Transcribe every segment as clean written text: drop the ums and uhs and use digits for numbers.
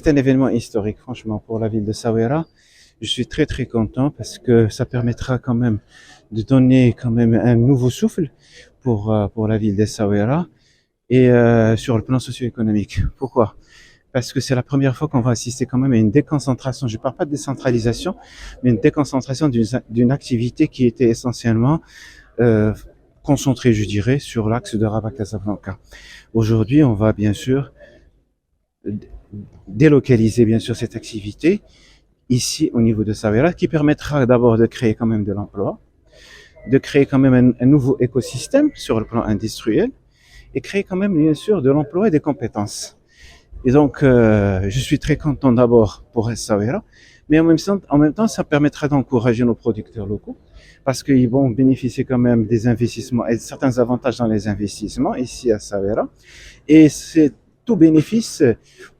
c'est un événement historique, franchement, pour la ville de Essaouira. Je suis très très content parce que ça permettra quand même de donner quand même un nouveau souffle pour la ville d'Essaouira et sur le plan socio-économique. Pourquoi? Parce que c'est la première fois qu'on va assister quand même à une déconcentration. Je ne parle pas de décentralisation, mais une déconcentration d'une activité qui était essentiellement euh, concentrée, je dirais, sur l'axe de Rabat-Casablanca. Aujourd'hui, on va bien sûr délocaliser bien sûr cette activité ici au niveau de Essaouira, qui permettra d'abord de créer quand même de l'emploi, de créer quand même un nouveau écosystème sur le plan industriel et créer quand même bien sûr de l'emploi et des compétences. Et donc, je suis très content d'abord pour Essaouira, mais en même temps, ça permettra d'encourager nos producteurs locaux parce qu'ils vont bénéficier quand même des investissements et de certains avantages dans les investissements ici à Essaouira. Et c'est tout bénéfice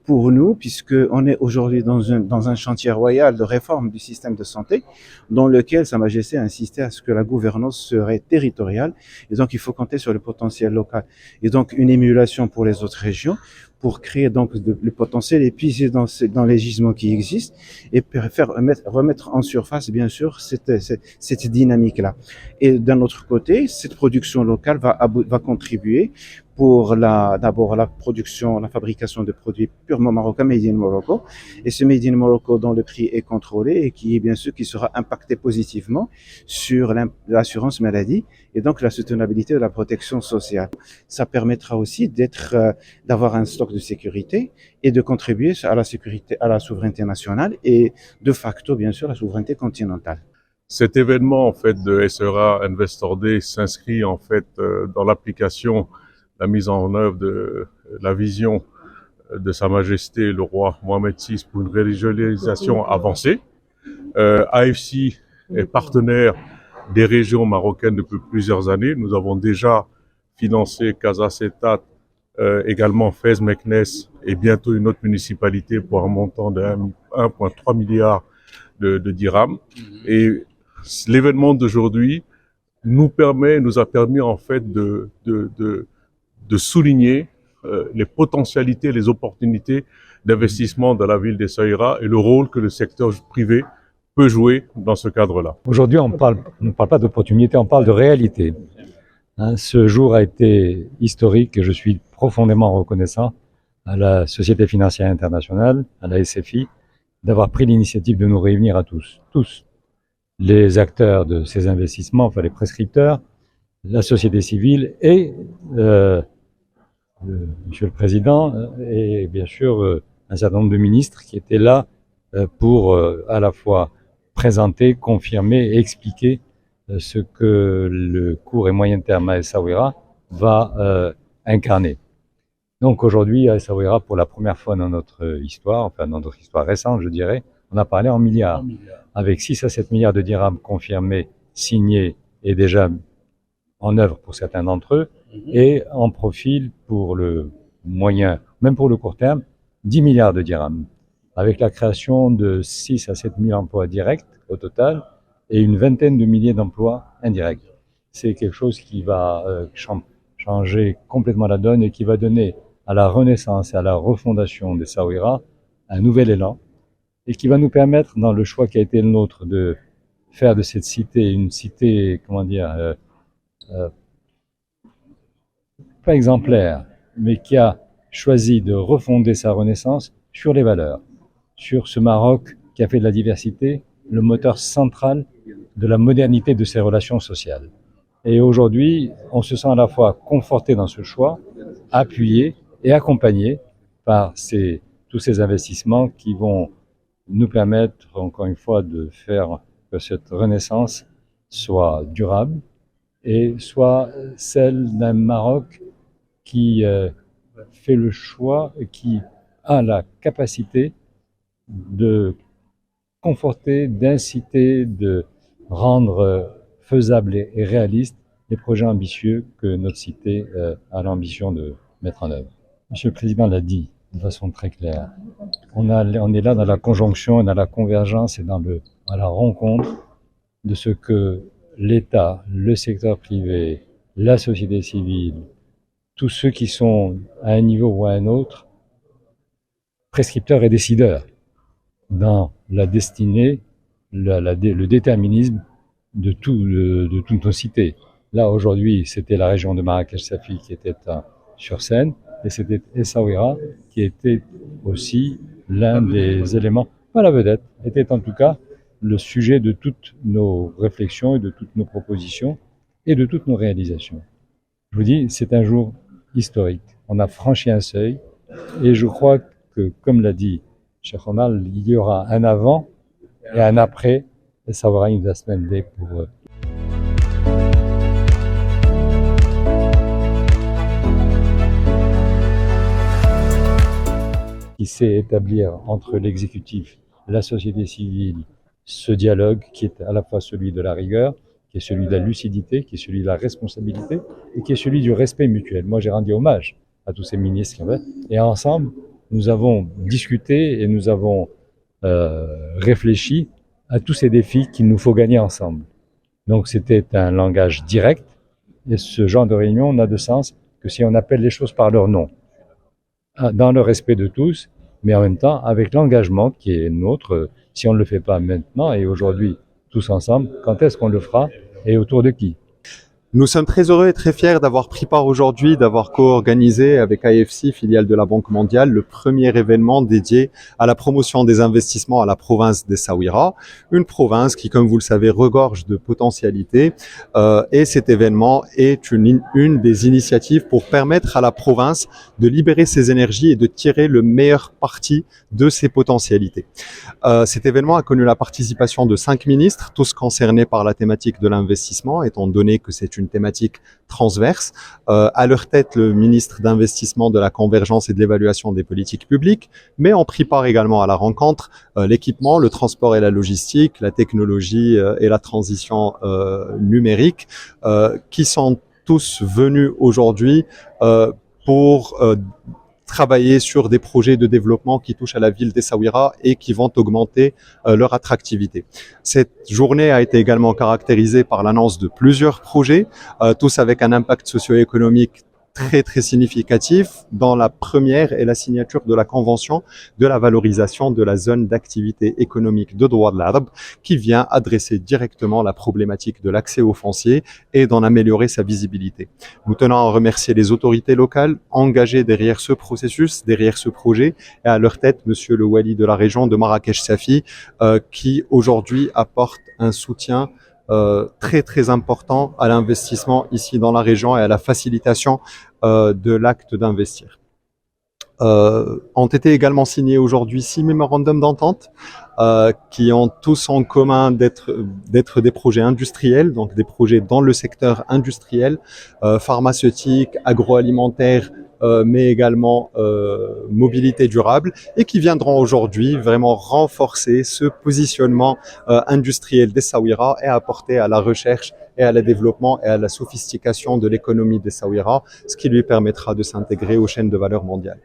pour nous, puisqu'on est aujourd'hui dans un chantier royal de réforme du système de santé, dans lequel Sa Majesté a insisté à ce que la gouvernance serait territoriale, et donc il faut compter sur le potentiel local. Et donc une émulation pour les autres régions, pour créer donc le potentiel et puiser dans les gisements qui existent, et remettre en surface, bien sûr, cette dynamique-là. Et d'un autre côté, cette production locale va contribuer pour d'abord la production, la fabrication de produits purement marocains, made in Morocco. Et ce made in Morocco dont le prix est contrôlé et qui, bien sûr, qui sera impacté positivement sur l'assurance maladie et donc la soutenabilité de la protection sociale. Ça permettra aussi d'avoir un stock de sécurité et de contribuer à la sécurité, à la souveraineté nationale et de facto, bien sûr, la souveraineté continentale. Cet événement, en fait, de Essaouira Investor Day s'inscrit, en fait, dans l'application, la mise en œuvre de la vision de Sa Majesté le roi Mohamed VI pour une régionalisation avancée. AFC est partenaire des régions marocaines depuis plusieurs années. Nous avons déjà financé Casa Setat, également Fez Meknes et bientôt une autre municipalité pour un montant de 1,3 milliard de dirhams. Et l'événement d'aujourd'hui nous a permis en fait de souligner les potentialités, les opportunités d'investissement dans la ville d'Essaouira et le rôle que le secteur privé peut jouer dans ce cadre-là. Aujourd'hui, on ne parle pas d'opportunité, on parle de réalité. Ce jour a été historique et je suis profondément reconnaissant à la Société financière internationale, à la SFI, d'avoir pris l'initiative de nous réunir à tous, les acteurs de ces investissements, enfin les prescripteurs, la société civile et Monsieur le Président et bien sûr un certain nombre de ministres qui étaient là pour à la fois présenter, confirmer et expliquer ce que le court et moyen terme à Essaouira va incarner. Donc aujourd'hui à Essaouira, pour la première fois dans notre histoire, enfin dans notre histoire récente je dirais, on a parlé en milliards. Avec 6 à 7 milliards de dirhams confirmés, signés et déjà en œuvre pour certains d'entre eux, et en profil pour le moyen, même pour le court terme, 10 milliards de dirhams, avec la création de 6 à 7 000 emplois directs au total et une vingtaine de milliers d'emplois indirects. C'est quelque chose qui va changer complètement la donne et qui va donner à la renaissance et à la refondation d'Essaouira un nouvel élan et qui va nous permettre, dans le choix qui a été le nôtre, de faire de cette cité une cité, pas exemplaire, mais qui a choisi de refonder sa renaissance sur les valeurs, sur ce Maroc qui a fait de la diversité le moteur central de la modernité de ses relations sociales. Et aujourd'hui, on se sent à la fois conforté dans ce choix, appuyé et accompagné par tous ces investissements qui vont nous permettre, encore une fois, de faire que cette renaissance soit durable et soit celle d'un Maroc qui fait le choix et qui a la capacité de conforter, d'inciter, de rendre faisables et réalistes les projets ambitieux que notre cité a l'ambition de mettre en œuvre. Monsieur le Président l'a dit de façon très claire. On est là dans la conjonction, dans la convergence et dans la rencontre de ce que l'État, le secteur privé, la société civile, tous ceux qui sont à un niveau ou à un autre, prescripteurs et décideurs dans la destinée, le déterminisme de toutes nos cités. Là, aujourd'hui, c'était la région de Marrakech-Safi qui était sur scène, et c'était Essaouira qui était aussi l'un des éléments, pas la vedette, était en tout cas le sujet de toutes nos réflexions et de toutes nos propositions et de toutes nos réalisations. Je vous dis, c'est un jour historique. On a franchi un seuil, et je crois que, comme l'a dit Cheikh Omar, il y aura un avant et un après Essaouira Investment Day pour eux. Qui sait établir entre l'exécutif, la société civile, ce dialogue qui est à la fois celui de la rigueur, qui est celui de la lucidité, qui est celui de la responsabilité et qui est celui du respect mutuel. Moi, j'ai rendu hommage à tous ces ministres et ensemble, nous avons discuté et nous avons réfléchi à tous ces défis qu'il nous faut gagner ensemble. Donc, c'était un langage direct et ce genre de réunion n'a de sens que si on appelle les choses par leur nom, dans le respect de tous, mais en même temps avec l'engagement qui est nôtre. Si on ne le fait pas maintenant et aujourd'hui, tous ensemble, quand est-ce qu'on le fera et autour de qui? Nous sommes très heureux et très fiers d'avoir pris part aujourd'hui, d'avoir co-organisé avec IFC, filiale de la Banque mondiale, le premier événement dédié à la promotion des investissements à la province d'Essaouira, une province qui, comme vous le savez, regorge de potentialités. Et cet événement est une des initiatives pour permettre à la province de libérer ses énergies et de tirer le meilleur parti de ses potentialités. Cet événement a connu la participation de 5 ministres, tous concernés par la thématique de l'investissement, étant donné que c'est une thématique transverse. À leur tête, le ministre d'investissement, de la convergence et de l'évaluation des politiques publiques, mais ont pris part également à la rencontre l'équipement, le transport et la logistique, la technologie et la transition numérique, qui sont tous venus aujourd'hui pour travailler sur des projets de développement qui touchent à la ville d'Essaouira et qui vont augmenter leur attractivité. Cette journée a été également caractérisée par l'annonce de plusieurs projets, tous avec un impact socio-économique très significatif, dans la première est la signature de la convention de la valorisation de la zone d'activité économique de Douar el-Arab, qui vient adresser directement la problématique de l'accès au foncier et d'en améliorer sa visibilité. Nous tenons à remercier les autorités locales engagées derrière ce processus, derrière ce projet, et à leur tête Monsieur le Wali de la région de Marrakech-Safi, qui aujourd'hui apporte un soutien très important à l'investissement ici dans la région et à la facilitation de l'acte d'investir. Ont été également signés aujourd'hui 6 mémorandums d'entente qui ont tous en commun d'être des projets industriels, donc des projets dans le secteur industriel, pharmaceutique, agroalimentaire, mais également mobilité durable, et qui viendront aujourd'hui vraiment renforcer ce positionnement industriel d'Essaouira et apporter à la recherche et à le développement et à la sophistication de l'économie d'Essaouira, ce qui lui permettra de s'intégrer aux chaînes de valeur mondiales.